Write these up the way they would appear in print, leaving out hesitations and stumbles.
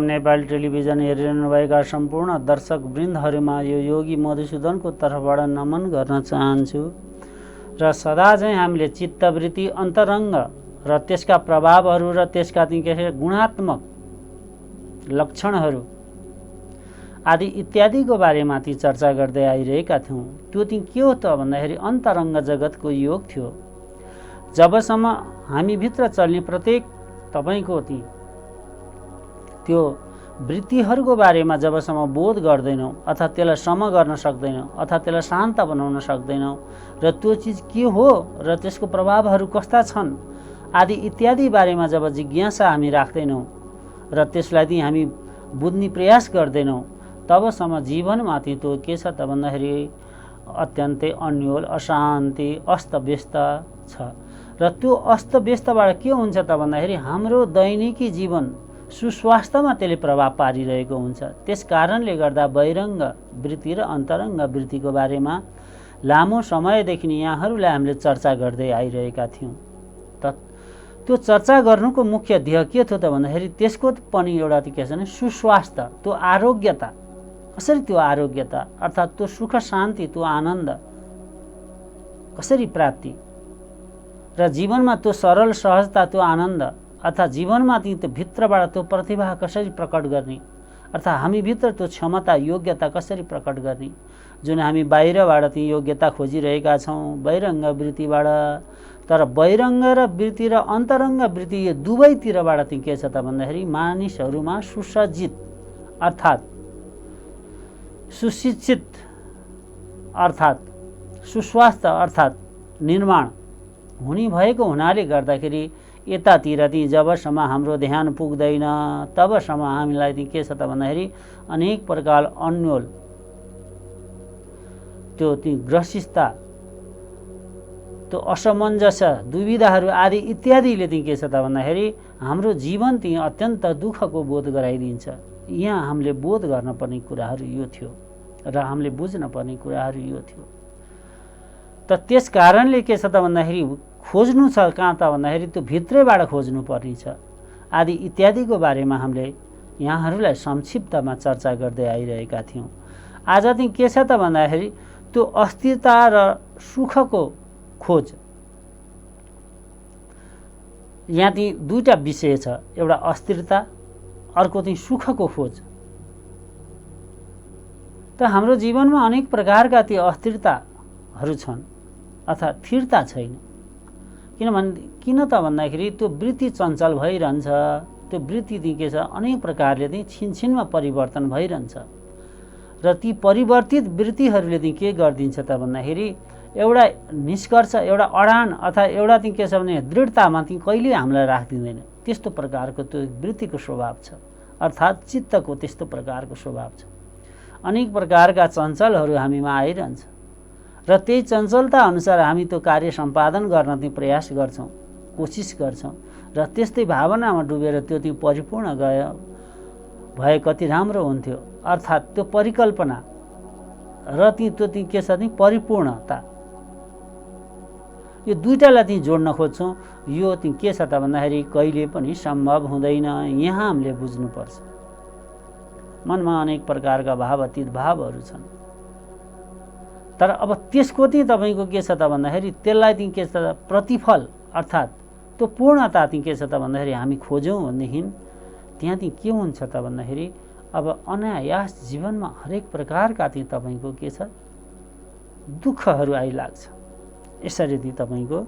Nepali television हेरिरहनुभएका सम्पूर्ण दर्शक वृन्दहरूमा यो योगी मधुसूदनको तर्फबाट नमन गर्न चाहन्छु र सदा चाहिँ हामीले चित्तवृत्ति अन्तरङ्ग र त्यसका प्रभावहरू र त्यसका गुणात्मक लक्षणहरू आदि इत्यादिको बारेमा ती चर्चा गर्दै आइरहेका थियौँ। त्यो के हो त भन्दाखेरि अन्तरङ्ग जगतको योग थियो। जबसम्म हामीभित्र चल्ने प्रत्येक तपाईँको त्यो वृत्तिहरूको बारेमा जबसम्म बोध गर्दैनौँ अथवा त्यसलाई सम गर्न सक्दैनौँ अथवा त्यसलाई शान्त बनाउन सक्दैनौँ र त्यो चिज के हो र त्यसको प्रभावहरू कस्ता छन् आदि इत्यादि बारेमा जब जिज्ञासा हामी राख्दैनौँ र त्यसलाई हामी बुझ्ने प्रयास गर्दैनौँ तबसम्म जीवनमाथि त्यो के छ त भन्दाखेरि अत्यन्तै अन्योल अशान्ति अस्तव्यस्त छ र त्यो अस्तव्यस्तबाट के हुन्छ त भन्दाखेरि हाम्रो दैनिकी जीवन सुस्वास्थ्यमा त्यसले प्रभाव पारिरहेको हुन्छ। त्यस कारणले गर्दा बहिरङ्ग वृत्ति र अन्तरङ्ग वृत्तिको बारेमा लामो समयदेखि यहाँहरूलाई हामीले चर्चा गर्दै आइरहेका थियौँ। त्यो चर्चा गर्नुको मुख्य ध्येय के थियो त भन्दाखेरि त्यसको पनि एउटा के छ भने सुस्वास्थ्य, त्यो आरोग्यता, कसरी त्यो आरोग्यता अर्थात् त्यो सुख शान्ति त्यो आनन्द कसरी प्राप्ति र जीवनमा त्यो सरल सहजता त्यो आनन्द अर्थात् जीवनमा त्यो भित्रबाट त्यो प्रतिभा कसरी प्रकट गर्ने अर्थात् हामीभित्र त्यो क्षमता योग्यता कसरी प्रकट गर्ने जुन हामी बाहिरबाट ती योग्यता खोजिरहेका छौँ बहिरङ्ग वृत्तिबाट। तर बहिरङ्ग र वृत्ति र अन्तरङ्ग वृत्ति यो दुवैतिरबाट चाहिँ के छ त भन्दाखेरि मानिसहरूमा सुसज्जित अर्थात् सुशिक्षित अर्थात् सुस्वास्थ्य अर्थात् निर्माण हुने भएको हुनाले गर्दाखेरि यतातिर ती जबसम्म हाम्रो ध्यान पुग्दैन तबसम्म हामीलाई चाहिँ के छ त भन्दाखेरि अनेक प्रकार अन्योल त्यो ती ग्रसितता त्यो असमञ्जस दुविधाहरू आदि इत्यादिले चाहिँ के छ त भन्दाखेरि हाम्रो जीवन चाहिँ अत्यन्त दुःखको बोध गराइदिन्छ। यहाँ हामीले बोध गर्न पर्ने कुराहरू यो थियो र हामीले बुझ्न पर्ने कुराहरू यो थियो। त त्यस कारणले के छ त भन्दाखेरि खोज्नु छ कहाँ त भन्दाखेरि त्यो भित्रैबाट खोज्नु पर्ने छ आदि इत्यादिको बारेमा हामीले यहाँहरूलाई संक्षिप्तमा चर्चा गर्दै आइरहेका थियौँ। आज चाहिँ के छ त भन्दाखेरि त्यो अस्थिरता र सुखको खोज, यहाँ चाहिँ दुईटा विषय छ, एउटा अस्थिरता अर्को चाहिँ सुखको खोज। त हाम्रो जीवनमा अनेक प्रकारका ती अस्थिरताहरू छन् अथवा स्थिरता छैन। किन त भन्दाखेरि त्यो वृत्ति चञ्चल भइरहन्छ, त्यो वृत्ति चाहिँ के छ अनेक प्रकारले चाहिँ छिनछिनमा परिवर्तन भइरहन्छ र ती परिवर्तित वृत्तिहरूले चाहिँ के गरिदिन्छ त भन्दाखेरि एउटा निष्कर्ष एउटा अडान अथवा एउटा चाहिँ के छ भने दृढतामा चाहिँ कहिले हामीलाई राखिदिँदैन। त्यस्तो प्रकारको त्यो वृत्तिको स्वभाव छ अर्थात् चित्तको त्यस्तो प्रकारको स्वभाव छ। अनेक प्रकारका चञ्चलहरू हामीमा आइरहन्छ र त्यही चञ्चलता अनुसार हामी त्यो कार्य सम्पादन गर्न चाहिँ प्रयास गर्छौँ, कोसिस गर्छौँ र त्यस्तै भावनामा डुबेर त्यो चाहिँ परिपूर्ण गयो भए कति राम्रो हुन्थ्यो। अर्थात् त्यो परिकल्पना र त्यो के छ नि परिपूर्णता, यो दुईटालाई चाहिँ जोड्न खोज्छौँ। यो चाहिँ के छ त भन्दाखेरि कहिले पनि सम्भव हुँदैन। यहाँ हामीले बुझ्नुपर्छ मनमा अनेक प्रकारका भावतीत भावहरू छन्, तर अब त्यसको चाहिँ तपाईँको के छ त भन्दाखेरि त्यसलाई चाहिँ के छ त प्रतिफल अर्थात् त्यो पूर्णता चाहिँ के छ त भन्दाखेरि हामी खोज्यौँ भनेदेखि त्यहाँ चाहिँ के हुन्छ त भन्दाखेरि अब अनायास जीवनमा हरेक प्रकारका चाहिँ तपाईँको के छ दुःखहरू आइलाग्छ। यसरी चाहिँ तपाईँको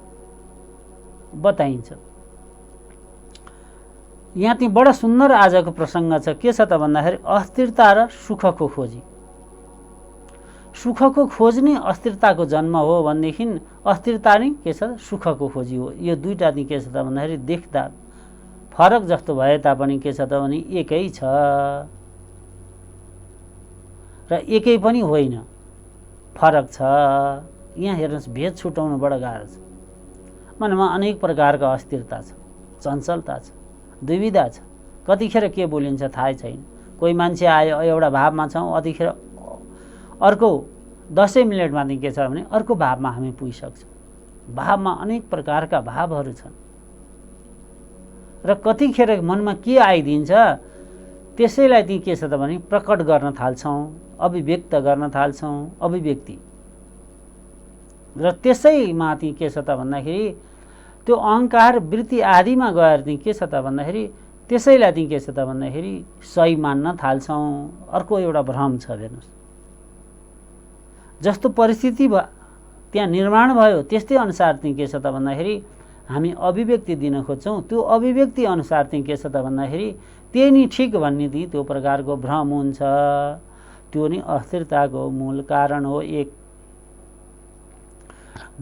बताइन्छ। यहाँ चाहिँ बडा सुन्दर आजको प्रसङ्ग छ। के छ त भन्दाखेरि अस्थिरता र सुखको खोजी। सुखको खोज नै अस्थिरताको जन्म हो भनेदेखि अस्थिरता नै के छ सुखको खोजी हो। यो दुईटा चाहिँ के छ त भन्दाखेरि देख्दा फरक जस्तो भए तापनि के छ त भने एकै छ र एकै पनि होइन, फरक छ। यहाँ हेर्नुहोस्, भेद छुटाउनु बडो गाह्रो छ। मनमा अनेक प्रकारका अस्थिरता छ, चञ्चलता छ, दुविधा छ। कतिखेर के बोलिन्छ थाहै छैन। कोही मान्छे आयो, एउटा भावमा छौँ, अतिखेर अर्को 10 मिनटमा चाहिँ के छ भने अर्को भावमा हामी पुगिसक्छौँ। भावमा अनेक प्रकारका भावहरू छन् र कतिखेर मनमा के आइदिन्छ त्यसैलाई चाहिँ के छ त भने प्रकट गर्न थाल्छौँ, अभिव्यक्त गर्न थाल्छौँ, अभिव्यक्ति। र त्यसैमा चाहिँ के छ त भन्दाखेरि त्यो अहङ्कार वृत्ति आदिमा गएर चाहिँ के छ त भन्दाखेरि त्यसैलाई चाहिँ के छ त भन्दाखेरि सही मान्न थाल्छौँ। अर्को एउटा भ्रम छ। हेर्नुहोस्, जस्तो परिस्थिति त्यहाँ निर्माण भयो त्यस्तै अनुसार चाहिँ के छ त भन्दाखेरि हामी अभिव्यक्ति दिन खोज्छौँ। त्यो अभिव्यक्ति अनुसार चाहिँ के छ त भन्दाखेरि त्यही नै ठिक भन्ने चाहिँ त्यो प्रकारको भ्रम हुन्छ। त्यो नै अस्थिरताको मूल कारण हो। एक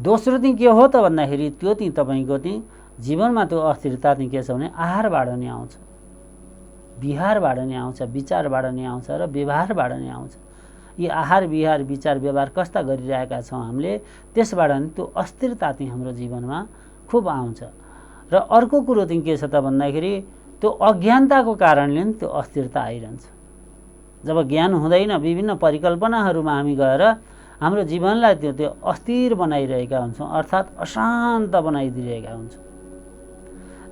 दोस्रो चाहिँ के हो त भन्दाखेरि त्यो चाहिँ तपाईँको चाहिँ जीवनमा त्यो अस्थिरता चाहिँ के छ भने आहारबाट नै आउँछ, विहारबाट नै आउँछ, विचारबाट नै आउँछ र व्यवहारबाट नै आउँछ। यी आहार विहार विचार व्यवहार कस्ता गरिरहेका छौँ हामीले, त्यसबाट नि त्यो अस्थिरता चाहिँ हाम्रो जीवनमा खुब आउँछ। र अर्को कुरो चाहिँ के छ त भन्दाखेरि त्यो अज्ञानताको कारणले नि त्यो अस्थिरता आइरहन्छ। जब ज्ञान हुँदैन विभिन्न परिकल्पनाहरूमा हामी गएर हाम्रो जीवनलाई त्यो अस्थिर बनाइरहेका हुन्छौँ, अर्थात् अशान्त बनाइदिरहेका हुन्छौँ।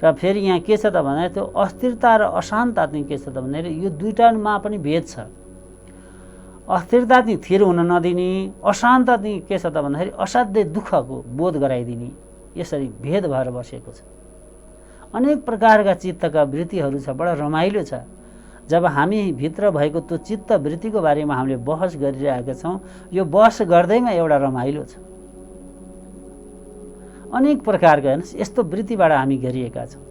र फेरि यहाँ के छ त भन्दाखेरि त्यो अस्थिरता र अशान्तता चाहिँ के छ त भन्दाखेरि यो दुईटामा पनि भेद छ। अस्थिरता चाहिँ थिर हुन नदिने, अशान्त चाहिँ के छ त भन्दाखेरि असाध्यै दुःखको बोध गराइदिने, यसरी भेद भएर बसेको छ। अनेक प्रकारका चित्तका वृत्तिहरू छ, बडा रमाइलो छ। जब हामी भित्र भएको त्यो चित्त वृत्तिको बारेमा हामीले बहस गरिरहेका छौँ, यो बहस गर्दैमा एउटा रमाइलो छ। अनेक प्रकारका हेर्नुहोस् यस्तो वृत्तिबाट हामी घेरिएका छौँ।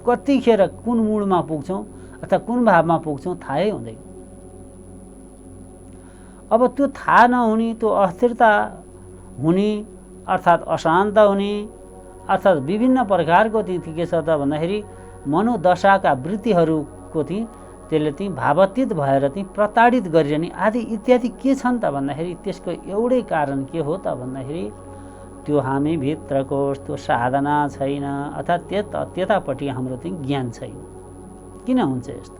कतिखेर कुन मूडमा पुग्छौँ अथवा कुन भावमा पुग्छौँ थाहै हुँदैन। अब त्यो थाहा नहुने, त्यो अस्थिरता हुने अर्थात् अशान्त हुने अर्थात् विभिन्न प्रकारको चाहिँ के छ त भन्दाखेरि मनोदशाका वृत्तिहरूको चाहिँ त्यसले चाहिँ भावातीत भएर चाहिँ प्रताडित गरिरहने आदि इत्यादि के छन् त भन्दाखेरि त्यसको एउटै कारण के हो त भन्दाखेरि त्यो हामी भित्रको त्यो साधना छैन अर्थात् त्यतापट्टि हाम्रो चाहिँ ज्ञान छैन। किन हुन्छ यस्तो?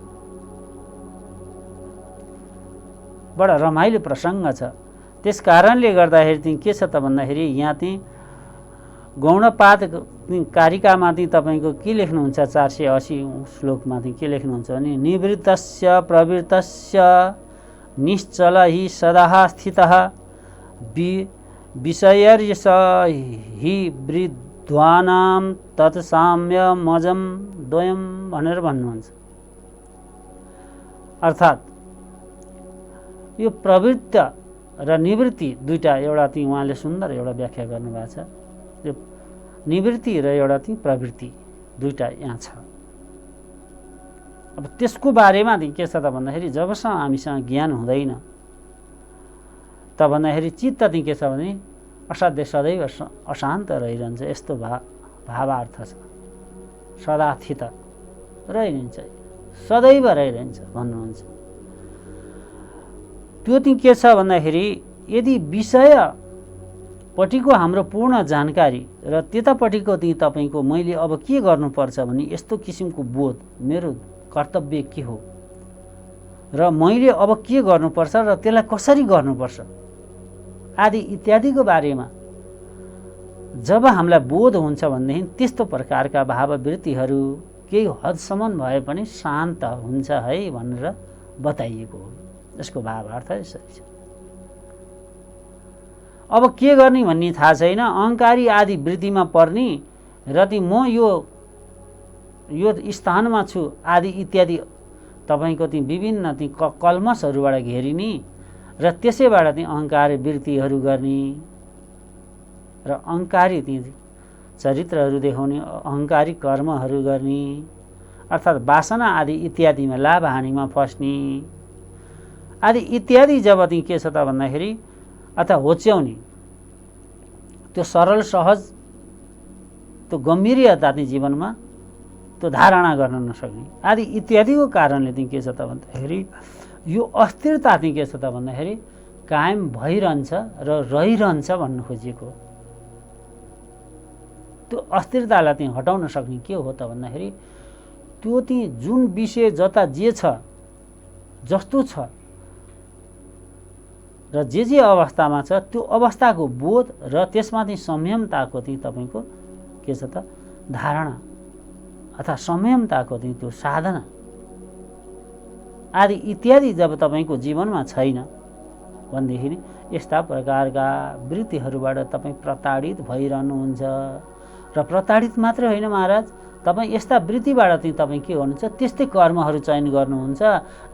बडा रमाइलो प्रसङ्ग छ। त्यस कारणले गर्दाखेरि चाहिँ के छ त भन्दाखेरि यहाँ चाहिँ गौणपाद कारिकामा चाहिँ तपाईँको के लेख्नुहुन्छ 480 श्लोकमा चाहिँ के लेख्नुहुन्छ भने निवृत्तस्य प्रवृत्तस्य निश्चल हि सदा स्थितः विषयर्यस हि वृद्ध्वानां तत्साम्यमजं द्वयं भनेर भन्नुहुन्छ। अर्थात् यो प्रवृत्त र निवृत्ति दुईटा, एउटा चाहिँ उहाँले सुन्दर एउटा व्याख्या गर्नुभएको छ। यो निवृत्ति र एउटा चाहिँ प्रवृत्ति दुईटा यहाँ छ। अब त्यसको बारेमा चाहिँ के छ त भन्दाखेरि जबसम्म हामीसँग ज्ञान हुँदैन त भन्दाखेरि चित्त चाहिँ के छ भने असाध्य सदैव अशान्त रहिरहन्छ। यस्तो भावार्थ छ। सदा स्थित रहिरहन्छ, सदैव रहिरहन्छ भन्नुहुन्छ। त्यो चाहिँ के छ भन्दाखेरि यदि विषयपट्टिको हाम्रो पूर्ण जानकारी र त्यतापट्टिको चाहिँ तपाईँको मैले अब के गर्नुपर्छ भने यस्तो किसिमको बोध, मेरो कर्तव्य के हो र मैले अब के गर्नुपर्छ र त्यसलाई कसरी गर्नुपर्छ आदि इत्यादिको बारेमा जब हामीलाई बोध हुन्छ भनेदेखि त्यस्तो प्रकारका भाववृत्तिहरू केही हदसम्म भए पनि शान्त हुन्छ है भनेर बताइएको हो। यसको भावार्थ यसरी छ। अब के गर्ने भन्ने थाहा छैन। अहङ्कारी आदि वृत्तिमा पर्ने र ती म यो स्थानमा छु आदि इत्यादि तपाईँको ती विभिन्न ती कल्मसहरूबाट घेरिने र त्यसैबाट ती अहङ्कार वृत्तिहरू गर्ने र अहङ्कारी ती चरित्रहरू देखाउने, अहङ्कारी कर्महरू गर्ने अर्थात् वासना आदि इत्यादिमा लाभ हानिमा फस्ने आदि इत्यादि जब ती के छ त भन्दाखेरि अथवा होच्याउने त्यो सरल सहज त्यो गम्भीर्यता ती जीवनमा त्यो धारणा गर्न नसक्ने आदि इत्यादिको कारणले ती के छ त भन्दाखेरि यो अस्थिरता ती के छ त भन्दाखेरि कायम भइरहन्छ र रहिरहन्छ भन्नु खोजिएको। त्यो अस्थिरतालाई चाहिँ हटाउन सक्ने के हो त भन्दाखेरि त्यो ती जुन विषय जता जे छ जस्तो छ र जे अवस्थामा छ त्यो अवस्थाको बोध र त्यसमाथि संयमताको चाहिँ तपाईँको के छ त धारणा अथवा संयमताको चाहिँ त्यो साधना आदि इत्यादि जब तपाईँको जीवनमा छैन भनेदेखि यस्ता प्रकारका वृत्तिहरूबाट तपाईँ प्रताडित भइरहनुहुन्छ। र प्रताडित मात्रै होइन महाराज, तपाईँ यस्ता वृत्तिबाट चाहिँ तपाईँ के गर्नुहुन्छ त्यस्तै कर्महरू चयन गर्नुहुन्छ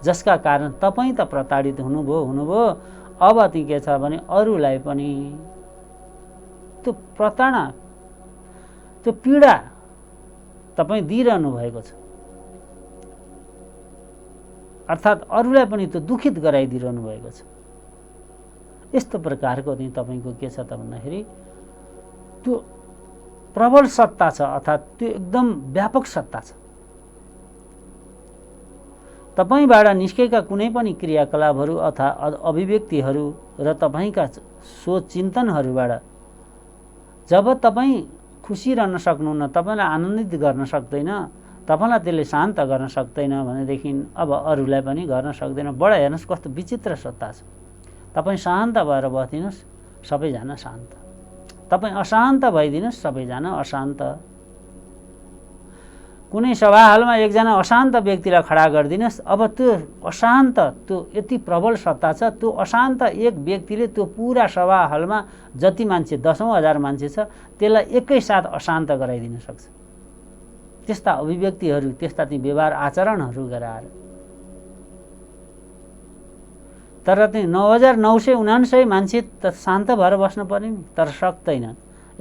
जसका कारण तपाईँ त प्रताडित हुनुभयो अब ती के छ भने अरूलाई पनि त्यो प्रताडना त्यो पीडा तपाईँ दिइरहनु भएको छ, अर्थात् अरूलाई पनि त्यो दुखित गराइदिइरहनु भएको छ। यस्तो प्रकारको चाहिँ तपाईँको के छ त भन्दाखेरि त्यो प्रबल सत्ता छ अर्थात् त्यो एकदम व्यापक सत्ता छ। तपाईँबाट निस्केका कुनै पनि क्रियाकलापहरू अथवा अभिव्यक्तिहरू र तपाईँका सोच चिन्तनहरूबाट जब तपाईँ खुसी रहन सक्नुहुन्न, तपाईँलाई आनन्दित गर्न सक्दैन, तपाईँलाई त्यसले शान्त गर्न सक्दैन भनेदेखि अब अरूलाई पनि गर्न सक्दैन। बडा हेर्नुहोस् कस्तो विचित्र सत्ता छ। तपाईँ शान्त भएर बसिदिनुहोस्, सबैजना शान्त। तपाईँ अशान्त भइदिनुहोस्, सबैजना अशान्त। कुनै सभा हलमा एकजना अशान्त व्यक्तिलाई खडा गरिदिनुहोस्, अब त्यो अशान्त त्यो यति प्रबल सत्ता छ, त्यो अशान्त एक व्यक्तिले त्यो पुरा सभा हलमा जति मान्छे 10,000 मान्छे छ त्यसलाई एकैसाथ अशान्त गराइदिन सक्छ। त्यस्ता अभिव्यक्तिहरू त्यस्ता ती व्यवहार आचरणहरू गराएर तर चाहिँ 9,999 मान्छे त शान्त भएर बस्नु पर्ने नि, तर सक्दैन।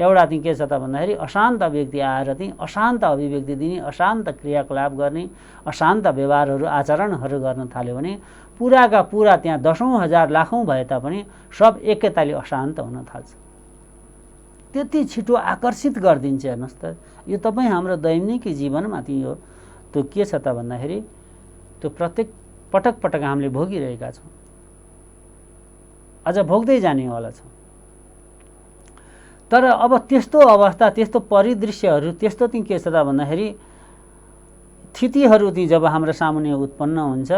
एउटा चाहिँ के छ त भन्दाखेरि अशान्त व्यक्ति आएर चाहिँ अशान्त अभिव्यक्ति दिने, अशान्त क्रियाकलाप गर्ने, अशान्त व्यवहारहरू आचरणहरू गर्न थाल्यो भने पुराका पुरा त्यहाँ 10,000 लाखौँ भए तापनि सब एकैताली अशान्त हुन थाल्छ। त्यति छिटो आकर्षित गरिदिन्छ। हेर्नुहोस् त, यो तपाईँ हाम्रो दैनिक जीवनमा यो त्यो के छ त भन्दाखेरि त्यो प्रत्येक पटक पटक हामीले भोगिरहेका छौँ, अझ भोग्दै जानेवाला छौँ। तर अब त्यस्तो अवस्था, त्यस्तो परिदृश्यहरू, त्यस्तो चाहिँ के छ त भन्दाखेरि स्थितिहरू चाहिँ जब हाम्रो सामुन्ने उत्पन्न हुन्छ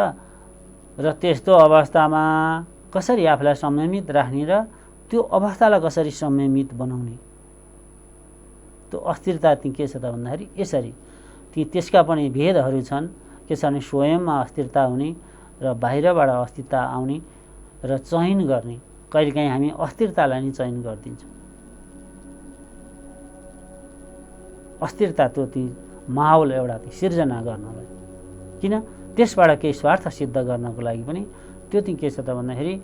र त्यस्तो अवस्थामा कसरी आफूलाई संयमित राख्ने र त्यो अवस्थालाई कसरी संयमित बनाउने, त्यो अस्थिरता चाहिँ के छ त भन्दाखेरि यसरी ती त्यसका पनि भेदहरू छन्। के छ भने स्वयंमा अस्थिरता हुने र बाहिरबाट अस्थिरता आउने र चयन गर्ने। कहिलेकाहीँ हामी अस्थिरतालाई नै चयन गरिदिन्छौँ। अस्थिरता त्यो ती माहौल एउटा सिर्जना गर्नलाई, किन त्यसबाट केही स्वार्थ सिद्ध गर्नको लागि पनि त्यो चाहिँ के छ त भन्दाखेरि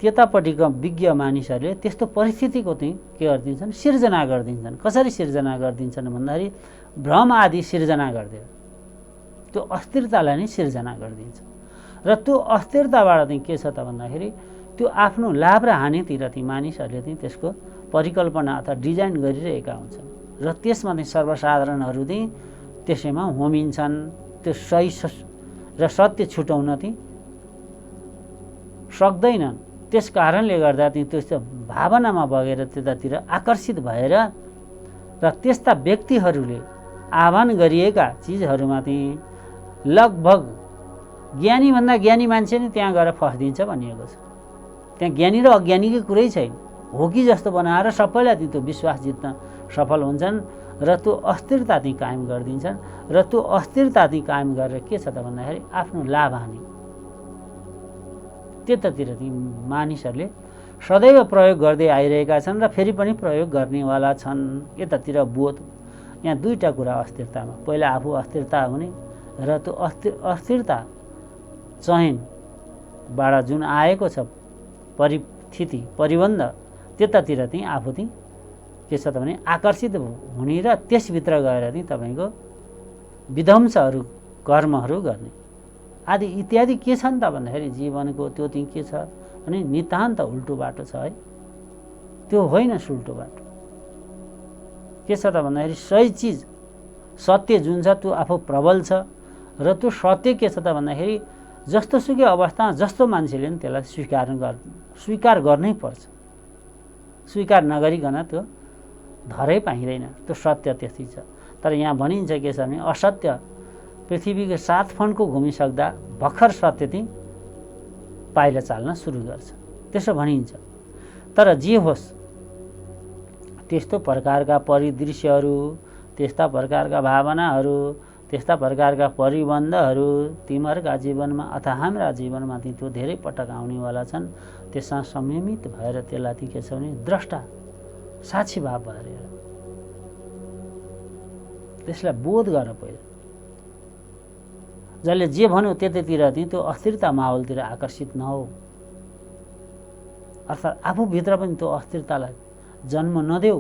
त्यतापट्टिको विज्ञ मानिसहरूले त्यस्तो परिस्थितिको चाहिँ के गरिदिन्छन्, सिर्जना गरिदिन्छन्। कसरी सिर्जना गरिदिन्छन् भन्दाखेरि भ्रम आदि सिर्जना गरिदिएर त्यो अस्थिरतालाई नै सिर्जना गरिदिन्छ। र त्यो अस्थिरताबाट चाहिँ के छ त भन्दाखेरि त्यो आफ्नो लाभ र हानितिर ती मानिसहरूले चाहिँ त्यसको परिकल्पना अथवा डिजाइन गरिरहेका हुन्छन् र त्यसमा चाहिँ सर्वसाधारणहरू चाहिँ त्यसैमा होमिन्छन्। त्यो सही र सत्य छुटाउन चाहिँ सक्दैनन्। त्यस कारणले गर्दा चाहिँ त्यस्तो भावनामा बगेर त्यतातिर आकर्षित भएर र त्यस्ता व्यक्तिहरूले आह्वान गरिएका चिजहरूमा चाहिँ लगभग ज्ञानीभन्दा ज्ञानी मान्छे नै त्यहाँ गएर फस्दिन्छ भनिएको छ। त्यहाँ ज्ञानी र अज्ञानीकै कुरै छैन, हो कि जस्तो बनाएर सबैलाई चाहिँ त्यो विश्वास जित्न सफल हुन्छन् र त्यो अस्थिरता चाहिँ कायम गरिदिन्छन्। र त्यो अस्थिरता चाहिँ कायम गरेर के छ त भन्दाखेरि आफ्नो लाभ हानि त्यतातिर चाहिँ मानिसहरूले सदैव प्रयोग गर्दै आइरहेका छन् र फेरि पनि प्रयोग गर्नेवाला छन्। यतातिर बोध यहाँ दुईवटा कुरा अस्थिरतामा, पहिला आफू अस्थिरता हुने र त्यो अस्थिरता चयनबाट जुन आएको छ परिस्थिति परिबन्ध, त्यतातिर चाहिँ आफू चाहिँ के छ त भने आकर्षित हुने र त्यसभित्र गएर चाहिँ तपाईँको विध्वंसहरू कर्महरू गर्ने, आदि इत्यादि के छ नि त भन्दाखेरि जीवनको त्यो चाहिँ के छ भने नितान्त उल्टो बाटो छ है, त्यो होइन सुल्टो बाटो। के छ त भन्दाखेरि सही चिज सत्य जुन छ त्यो आफू प्रबल छ र त्यो सत्य के छ त भन्दाखेरि जस्तो सुकै अवस्थामा जस्तो मान्छेले नि त्यसलाई स्वीकार गर्नै पर्छ। स्वीकार नगरिकन त्यो धरै पाइँदैन, त्यो सत्य त्यस्तै छ। तर यहाँ भनिन्छ के छ भने असत्य पृथ्वीको 7 फन्को घुमिसक्दा भर्खर सत्य चाहिँ पाइला चाल्न सुरु गर्छ, त्यसो भनिन्छ। तर जे होस् त्यस्तो प्रकारका परिदृश्यहरू, त्यस्ता प्रकारका भावनाहरू, त्यस्ता प्रकारका परिबन्धहरू तिमीहरूका जीवनमा अथवा हाम्रा जीवनमा चाहिँ त्यो धेरै पटक आउनेवाला छन्। त्यसमा संयमित भएर त्यसलाई चाहिँ के छ भने द्रष्टा साक्षी भाव भएर त्यसलाई बोध गर पहिला। जसले जे भन्यो त्यतैतिर चाहिँ त्यो अस्थिरता माहौलतिर आकर्षित नहो, अर्थात् आफूभित्र पनि त्यो अस्थिरतालाई जन्म नदेऊ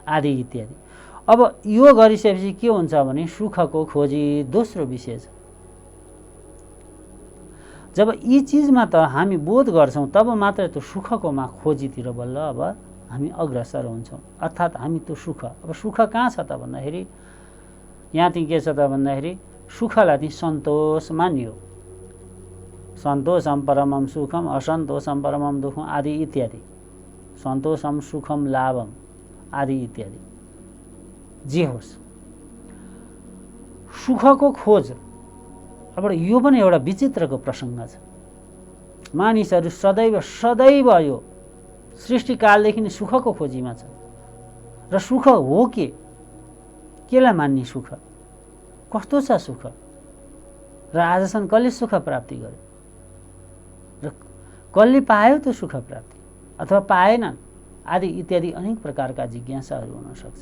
आदि इत्यादि। अब यो गरिसकेपछि के हुन्छ भने सुखको खोजी दोस्रो विषय छ। जब यी चिजमा त हामी बोध गर्छौँ तब मात्र त्यो सुखकोमा खोजीतिर बल्ल अब हामी अग्रसर हुन्छौँ। अर्थात् हामी त्यो सुख, अब सुख कहाँ छ त भन्दाखेरि यहाँ चाहिँ के छ त भन्दाखेरि सुखलाई चाहिँ सन्तोष मानियो। सन्तोषम परमम सुखम असन्तोषम परमम दुःखम आदि इत्यादि, सन्तोषम सुखम लाभम आदि इत्यादि। जे होस् सुखको खोज, अब यो पनि एउटा विचित्रको प्रसङ्ग छ। मानिसहरू सदैव यो सृष्टिकालदेखि नै सुखको खोजीमा छ। र सुख हो केलाई मान्ने सुख, कस्तो छ सुख, र आजसम्म कसले सुख प्राप्ति गर्यो र कसले पायो त्यो सुख प्राप्ति अथवा पाएनन् आदि इत्यादि अनेक प्रकारका जिज्ञासाहरू हुन सक्छ।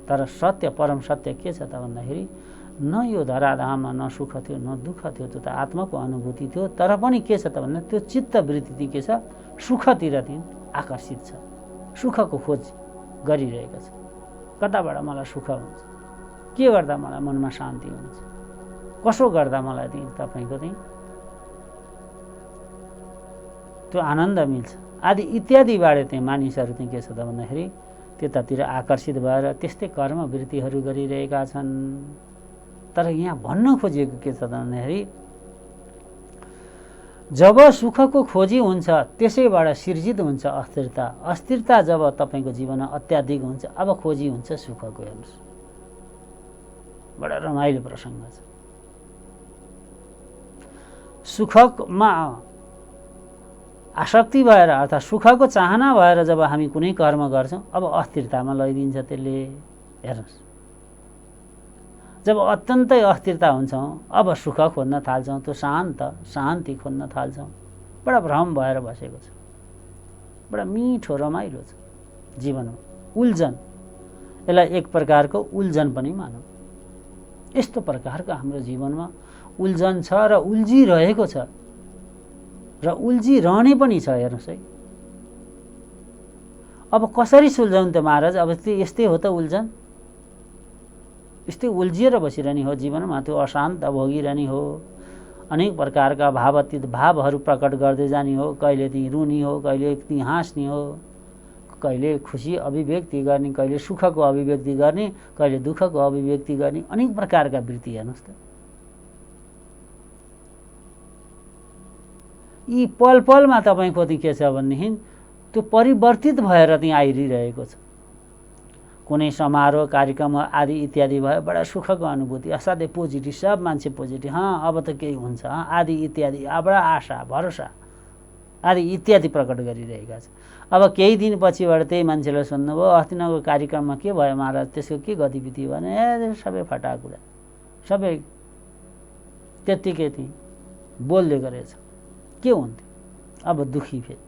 तर सत्य परम सत्य के छ त भन्दाखेरि न यो धराधाममा न सुख थियो न दुःख थियो, त्यो त आत्माको अनुभूति थियो। तर पनि के छ त भन्दा त्यो चित्तवृत्ति के छ सुखतिर चाहिँ आकर्षित छ, सुखको खोज गरिरहेको छ। कताबाट मलाई सुख हुन्छ, के गर्दा मलाई मनमा शान्ति हुन्छ, कसो गर्दा मलाई चाहिँ तपाईँको चाहिँ त्यो आनन्द मिल्छ आदि इत्यादिबाट चाहिँ मानिसहरू चाहिँ के छ त भन्दाखेरि त्यतातिर आकर्षित भएर त्यस्तै कर्मवृत्तिहरू गरिरहेका छन्। तर यहाँ भन्न खोजिएको के छ त भन्दाखेरि जब सुखको खोजी हुन्छ त्यसैबाट सिर्जित हुन्छ अस्थिरता। अस्थिरता जब तपाईँको जीवनमा अत्याधिक हुन्छ अब खोजी हुन्छ सुखको। हेर्नुहोस् बडा रमाइलो प्रसङ्ग छ। सुखमा आसक्ति भएर अर्थात् सुखको चाहना भएर जब हामी कुनै कर्म गर्छौँ अब अस्थिरतामा लैदिन्छ त्यसले। हेर्नुहोस् जब अत्यन्तै अस्थिरता हुन्छौँ अब सुख खोज्न थाल्छौँ, त्यो शान्ति खोज्न थाल्छौँ। बडा भ्रम भएर बसेको छ, बडा मिठो रमाइलो छ जीवनमा। उल्झन, यसलाई एक प्रकारको उल्झन पनि मानौँ। यस्तो प्रकारको हाम्रो जीवनमा उल्झन छ र उल्झिरहेको छ र उल्झिरहने पनि छ। हेर्नुहोस् है, अब कसरी सुल्झाउँ त महाराज? अब यस्तै हो त उल्झन, यस्तै उल्झिएर बसिरहने हो जीवनमा, त्यो अशान्त भोगिरहने हो। अनेक प्रकारका भावातीत भावहरू प्रकट गर्दै जाने हो। कहिले चाहिँ रुनी हो, कहिले चाहिँ हाँस्ने हो, कहिले खुसी अभिव्यक्ति गर्ने, कहिले सुखको अभिव्यक्ति गर्ने, कहिले दुःखको अभिव्यक्ति गर्ने, अनेक प्रकारका वृत्ति। हेर्नुहोस् त यी पल पलमा तपाईँको चाहिँ के छ भनेदेखि त्यो परिवर्तित भएर चाहिँ आइरहेको छ। कुनै समारोह कार्यक्रम आदि इत्यादि भयो बडा सुखको अनुभूति, असाध्यै पोजिटिभ, सब मान्छे पोजिटिभ, अब त केही हुन्छ आदि इत्यादि, बडा आशा भरोसा आदि इत्यादि प्रकट गरिरहेका छ। अब केही दिन पछिबाट त्यही मान्छेलाई सुन्नुभयो अस्तिको कार्यक्रममा के भयो महाराज, त्यसको के गतिविधि भने सबै फटा कुरा, सबै त्यत्तिकै थिए बोल्दै गरेछ, के हुन्थ्यो? अब दुखी फेरि।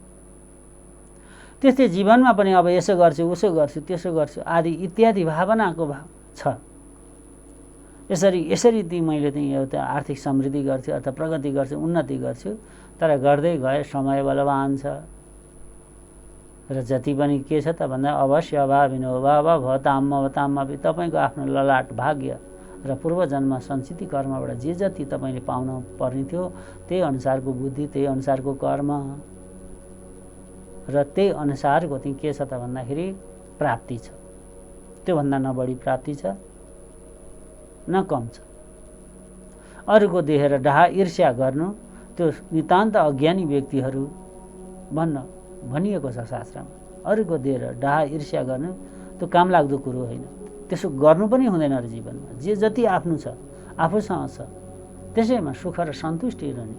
त्यस्तै जीवनमा पनि अब यसो गर्छु उसो गर्छु त्यसो गर्छु आदि इत्यादि भावनाको भाव छ। यसरी चाहिँ मैले चाहिँ एउटा आर्थिक समृद्धि गर्छु अथवा प्रगति गर्छु, उन्नति गर्छु, तर गर्दै गए समय बलवान छ र जति पनि के छ त भन्दा अवश्य अभाविनो अभाव भवताम भवताम, तपाईँको आफ्नो ललाट भाग्य र पूर्वजन्म सञ्चित कर्मबाट जे जति तपाईँले पाउन पर्ने थियो त्यही अनुसारको बुद्धि, त्यही अनुसारको कर्म र त्यही अनुसारको चाहिँ के छ त भन्दाखेरि प्राप्ति छ। त्योभन्दा न बढी प्राप्ति छ न कम छ। अरूको देखेर डाहा ईर्ष्या गर्नु त्यो नितान्त अज्ञानी व्यक्तिहरू भनिएको छ शास्त्रमा। अरूको देखेर डाहा ईर्ष्या गर्नु त्यो काम लाग्दो कुरो होइन। त्यसो गर्नु पनि हुँदैन र जीवनमा। जे जति आफ्नो छ आफूसँग छ त्यसैमा सुख र सन्तुष्टि रहने।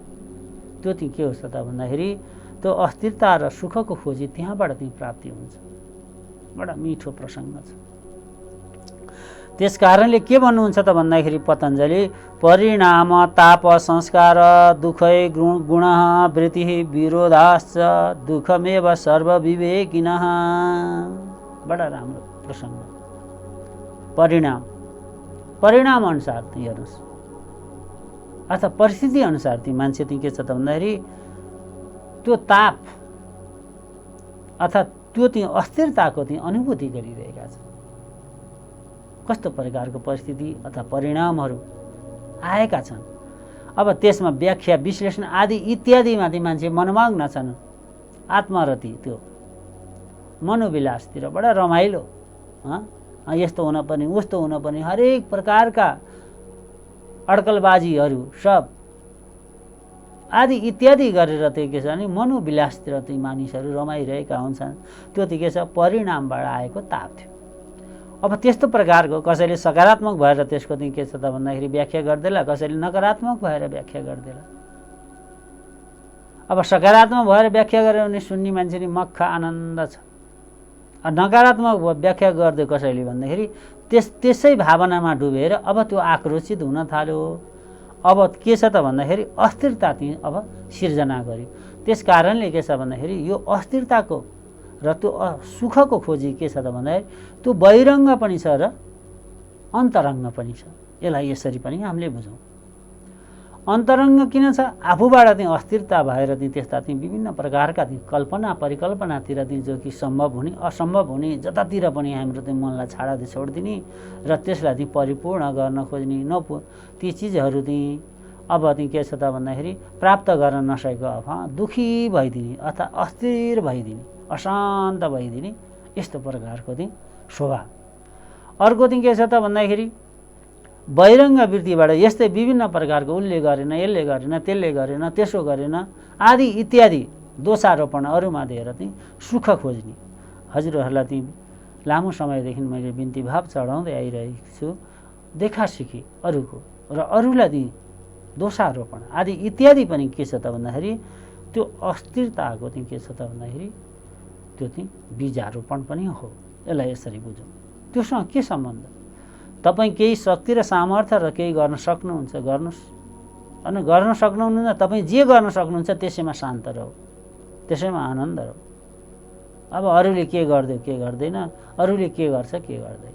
त्यो चाहिँ के होस् त भन्दाखेरि त्यो अस्थिरता र सुखको खोजी त्यहाँबाट चाहिँ प्राप्ति हुन्छ। बडा मिठो प्रसङ्ग छ। त्यस कारणले के भन्नुहुन्छ त भन्दाखेरि पतञ्जलि परिणाम ताप संस्कार दुःखै गुण वृत्ति विरोधाश्च दुःखमेव सर्वविवेकिनः। बडा राम्रो प्रसङ्ग। परिणाम अनुसार ती हेर्नुहोस् अथवा परिस्थिति अनुसार ती मान्छे ती के छ त भन्दाखेरि त्यो ताप अर्थात् त्यो ती अस्थिरताको ती अनुभूति गरिरहेका छन्। कस्तो प्रकारको परिस्थिति अथवा परिणामहरू आएका छन्। अब त्यसमा व्याख्या विश्लेषण आदि इत्यादिमा ती मान्छे मनमग्न छन्। आत्मरति त्यो मनोविलासतिर बडा रमाइलो, यस्तो हुन पर्ने उस्तो हुन पर्ने हरेक प्रकारका अड्कलबाजीहरू सब आदि इत्यादि गरेर त्यो के छ भने मनोविलासतिर ती मानिसहरू रमाइरहेका हुन्छन्। त्यो चाहिँ के छ परिणामबाट आएको ताप थियो। अब त्यस्तो प्रकारको कसैले सकारात्मक भएर त्यसको चाहिँ के छ त भन्दाखेरि व्याख्या गरिदेला, कसैले नकारात्मक भएर व्याख्या गरिदेला। अब सकारात्मक भएर व्याख्या गर्यो भने सुन्ने मान्छे नि मक्ख आनन्द छ। नकारात्मक व्याख्या गर्दै कसैले भन्दाखेरि त्यसै भावनामा डुबेर अब त्यो आक्रोशित हुन थाल्यो। अब के छ त भन्दाखेरि अस्थिरता चाहिँ अब सिर्जना गर्यो। त्यस कारणले के छ भन्दाखेरि यो अस्थिरताको र त्यो सुखको खोजी के छ त भन्दाखेरि त्यो बहिरङ्ग पनि छ र अन्तरङ्ग पनि छ। यसलाई यसरी पनि हामीले बुझौँ। अन्तरङ्ग किन छ? आफूबाट चाहिँ अस्थिरता भएर चाहिँ त्यस्ता चाहिँ विभिन्न प्रकारका चाहिँ कल्पना परिकल्पनातिर चाहिँ जो कि सम्भव हुने असम्भव हुने जतातिर पनि हाम्रो चाहिँ मनलाई छोडिदिने र त्यसलाई चाहिँ परिपूर्ण गर्न खोज्ने ती चिजहरू चाहिँ अब चाहिँ के छ त भन्दाखेरि प्राप्त गर्न नसकेको अथवा दुखी भइदिने अथवा अस्थिर भइदिने अशान्त भइदिने यस्तो प्रकारको चाहिँ स्वभाव। अर्को चाहिँ के छ त भन्दाखेरि बहिरङ्ग वृत्तिबाट यस्तै विभिन्न प्रकारको उसले गरेन, यसले गरेन, त्यसले गरेन, त्यसो गरेन आदि इत्यादि दोषारोपण अरूमा दिएर चाहिँ सुख खोज्ने। हजुरहरूलाई चाहिँ लामो समयदेखि मैले बिन्ती भाव चढाउँदै आइरहेको छु। देखासिखी अरूको र अरूलाई चाहिँ दोषारोपण आदि इत्यादि पनि के छ त भन्दाखेरि त्यो अस्थिरताको चाहिँ के छ त भन्दाखेरि त्यो चाहिँ बीजारोपण पनि हो। यसलाई यसरी बुझौँ। त्योसँग के सम्बन्ध? तपाईँ केही शक्ति र सामर्थ्य र केही गर्न सक्नुहुन्छ, गर्नुहोस्। अनि गर्न सक्नुहुन्न तपाईँ जे गर्न सक्नुहुन्छ त्यसैमा शान्त रहो, त्यसैमा आनन्द रहो। अब अरूले के गर्दै के गर्दैन, अरूले के गर्छ के गर्दैन,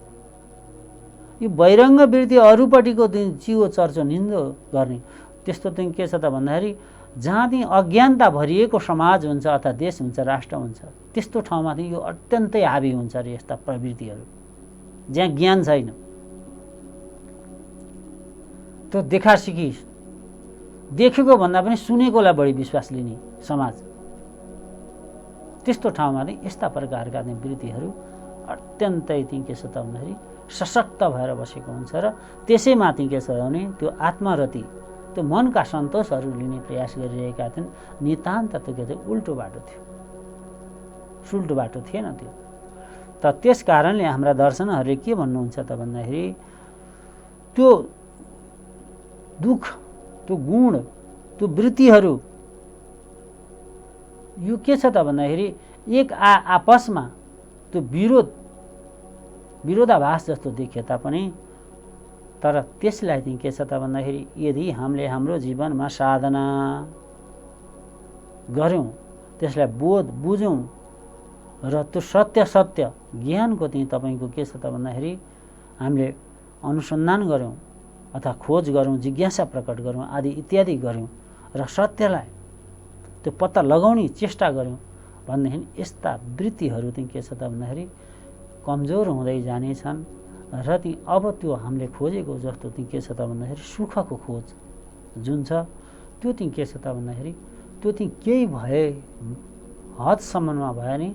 यो बहिरङ्ग वृत्ति अरूपट्टिको चियो चर्चो निन्दो गर्ने त्यस्तो चाहिँ के छ त भन्दाखेरि जहाँ चाहिँ अज्ञानता भरिएको समाज हुन्छ अथवा देश हुन्छ, राष्ट्र हुन्छ, त्यस्तो ठाउँमा चाहिँ यो अत्यन्तै हावी हुन्छ अरे यस्ता प्रवृत्तिहरू। जहाँ ज्ञान छैन, त्यो देखासिखी देखेको भन्दा पनि सुनेकोलाई बढी विश्वास लिने समाज, त्यस्तो ठाउँमा चाहिँ यस्ता प्रकारका चाहिँ वृत्तिहरू अत्यन्तै चाहिँ के छ त भन्दाखेरि सशक्त भएर बसेको हुन्छ र त्यसैमाथि के छ भने त्यो आत्मरति त्यो मनका सन्तोषहरू लिने प्रयास गरिरहेका थिएन। नितान्त त्यो के थियो उल्टो बाटो थियो, सुल्टो बाटो थिएन त्यो। त त्यस कारणले हाम्रा दर्शनहरूले के भन्नुहुन्छ त भन्दाखेरि त्यो दुःख, त्यो गुण, त्यो वृत्तिहरू यो के छ त भन्दाखेरि एक आपसमा त्यो विरोधाभास जस्तो देखिए तापनि तर त्यसलाई चाहिँ के छ त भन्दाखेरि यदि हामीले हाम्रो जीवनमा साधना गऱ्यौँ, त्यसलाई बुझौँ र त्यो सत्य ज्ञानको चाहिँ तपाईँको के छ त भन्दाखेरि हामीले अनुसन्धान गऱ्यौँ अथवा खोज गरौँ, जिज्ञासा प्रकट गरौँ आदि इत्यादि गऱ्यौँ र सत्यलाई त्यो पत्ता लगाउने चेष्टा गऱ्यौँ भनेदेखि यस्ता वृत्तिहरू चाहिँ के छ त भन्दाखेरि कमजोर हुँदै जानेछन् र ती अब त्यो हामीले खोजेको जस्तो ती के छ त भन्दाखेरि सुखको खोज जुन छ त्यो ती के छ त भन्दाखेरि त्यो ती केही भए हदसम्ममा भए नि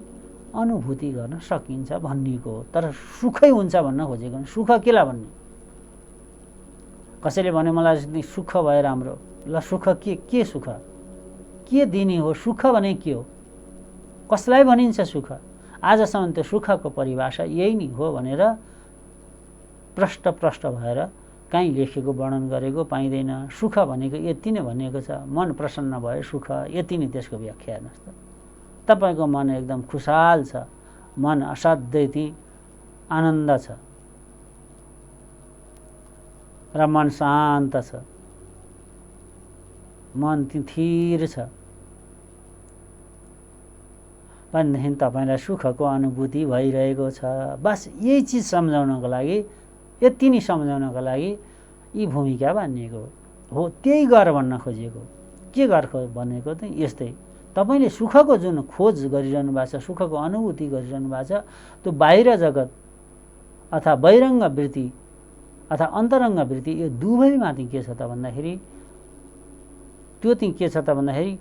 अनुभूति गर्न सकिन्छ भन्नेको हो। तर सुखै हुन्छ भन्न खोजेको सुख केलाई भन्ने? कसैले भने मलाई सुख भए राम्रो, ल सुख के सुख के दिने हो? सुख भने के हो? कसलाई भनिन्छ सुख? आजसम्म त्यो सुखको परिभाषा यही नै हो भनेर प्रष्ट भएर कहीँ लेखेको वर्णन गरेको पाइँदैन। सुख भनेको यति नै भनिएको छ, मन प्रसन्न भयो सुख, यति नै त्यसको व्याख्या हेर्नुहोस् त। तपाईँको मन एकदम खुसाल छ, मन असाध्यै आनन्द छ र मन शान्त छ, मन थिर छ भनेदेखि तपाईँलाई सुखको अनुभूति भइरहेको छ। बस यही चिज सम्झाउनको लागि, यति नै सम्झाउनको लागि यी भूमिका बाँधिएको हो। त्यही गर भन्न खोजिएको। के गर भनेको त यस्तै, तपाईँले सुखको जुन खोज गरिरहनु भएको छ, सुखको अनुभूति गरिरहनु भएको छ, त्यो बाहिर जगत अथवा बहिरङ्ग वृत्ति अथवा अन्तरङ्ग वृत्ति यो दुवैमाथि के छ त भन्दाखेरि त्यो चाहिँ के छ त भन्दाखेरि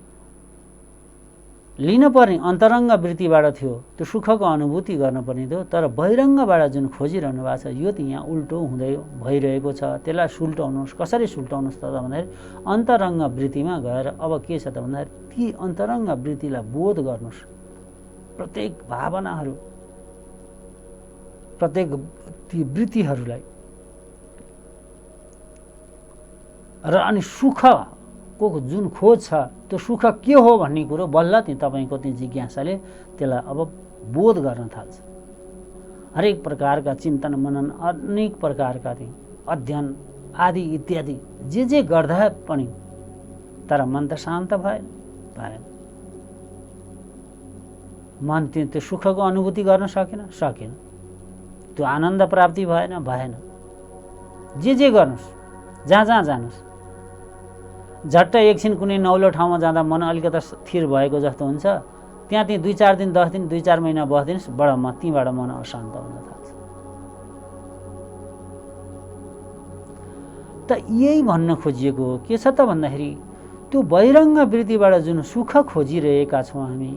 लिनपर्ने अन्तरङ्ग वृत्तिबाट थियो, त्यो सुखको अनुभूति गर्नुपर्ने थियो। तर बहिरङ्गबाट जुन खोजिरहनु भएको छ यो त यहाँ उल्टो हुँदै भइरहेको छ। त्यसलाई सुल्टाउनुहोस्। कसरी सुल्टाउनुहोस् त भन्दाखेरि अन्तरङ्ग वृत्तिमा गएर अब के छ त भन्दाखेरि ती अन्तरङ्ग वृत्तिलाई बोध गर्नुहोस्। प्रत्येक भावनाहरू, प्रत्येक ती वृत्तिहरूलाई र अनि सुखको जुन खोज छ त्यो सुख के हो भन्ने कुरो बल्ल ती तपाईँको ती जिज्ञासाले त्यसलाई अब बोध गर्न थाल्छ। हरेक प्रकारका चिन्तन मनन, अनेक प्रकारका ती अध्ययन आदि इत्यादि जे गर्दा पनि तर मन त शान्त भएन। मन त्यो सुखको अनुभूति गर्न सकेन। त्यो आनन्द प्राप्ति भएन। जे गर्नुहोस्, जहाँ जानुहोस्, झट्ट एकछिन कुनै नौलो ठाउँमा जाँदा मन अलिकति स्थिर भएको जस्तो हुन्छ, त्यहाँ 2-4 दिन 10 दिन 2-4 महिना बस्दिनुहोस्, तीबाट मन अशान्त हुन थाल्छ। त यही भन्न खोजिएको हो। के छ त भन्दाखेरि त्यो बहिरङ्ग वृत्तिबाट जुन सुख खोजिरहेका छौँ हामी,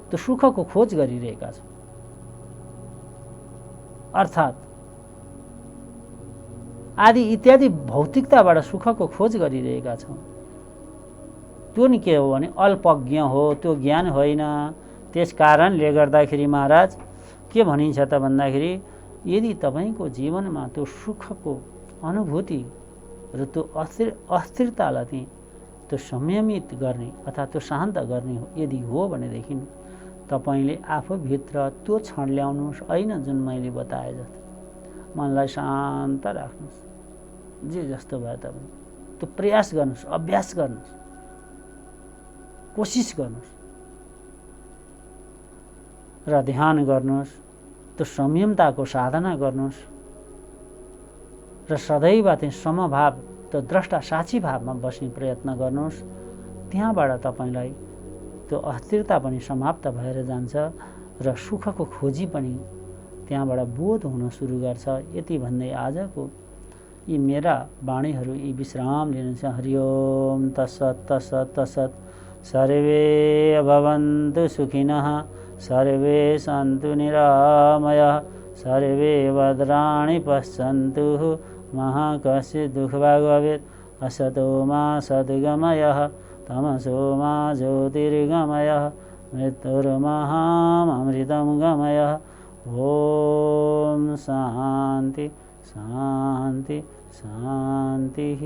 त्यो सुखको खोज गरिरहेका छौँ। अर्थात् आदि इत्यादि भौतिकताबाट सुखको खोज गरिरहेका छौँ। त्यो नि के हो भने अल्पज्ञ हो, त्यो ज्ञान होइन। त्यस कारणले गर्दाखेरि महाराज के भनिन्छ त भन्दाखेरि यदि तपाईँको जीवनमा त्यो सुखको अनुभूति र त्यो अस्थिरतालाई चाहिँ त्यो संयमित गर्ने अथवा त्यो शान्त गर्ने यदि हो भनेदेखि तपाईँले आफूभित्र त्यो क्षण ल्याउनुहोस्। होइन जुन मैले बताए जस्तो मनलाई शान्त राख्नुहोस्। जे जस्तो भए तपाईँ त्यो प्रयास गर्नुहोस्, अभ्यास गर्नुहोस्, कोसिस गर्नुहोस् र ध्यान गर्नुहोस्। त्यो संयमताको साधना गर्नुहोस् र सदैव चाहिँ समभाव, त्यो द्रष्टा साक्षी भावमा बस्ने प्रयत्न गर्नुहोस्। त्यहाँबाट तपाईँलाई त्यो अस्थिरता पनि समाप्त भएर जान्छ र सुखको खोजी पनि त्यहाँबाट बोध हुन सुरु गर्छ। यति भन्दै आजको यी मेरा वाणीहरू यी विश्राम लिन्छ। हरि ओम तत्सत् तत्सत् तत्सत्। सर्वे भवन्तु सुखिनः, सर्वे सन्तु निरामयः, सर्वे भद्राणि पश्यन्तु, मा कश्चित् दुःखभाग् भवेत्। असतो मा सद्गमयः, तमसो मा ज्योतिर्गमयः, मृत्युर्महामृतं गमयः। ओम शान्ति शान्ति शान्तिः।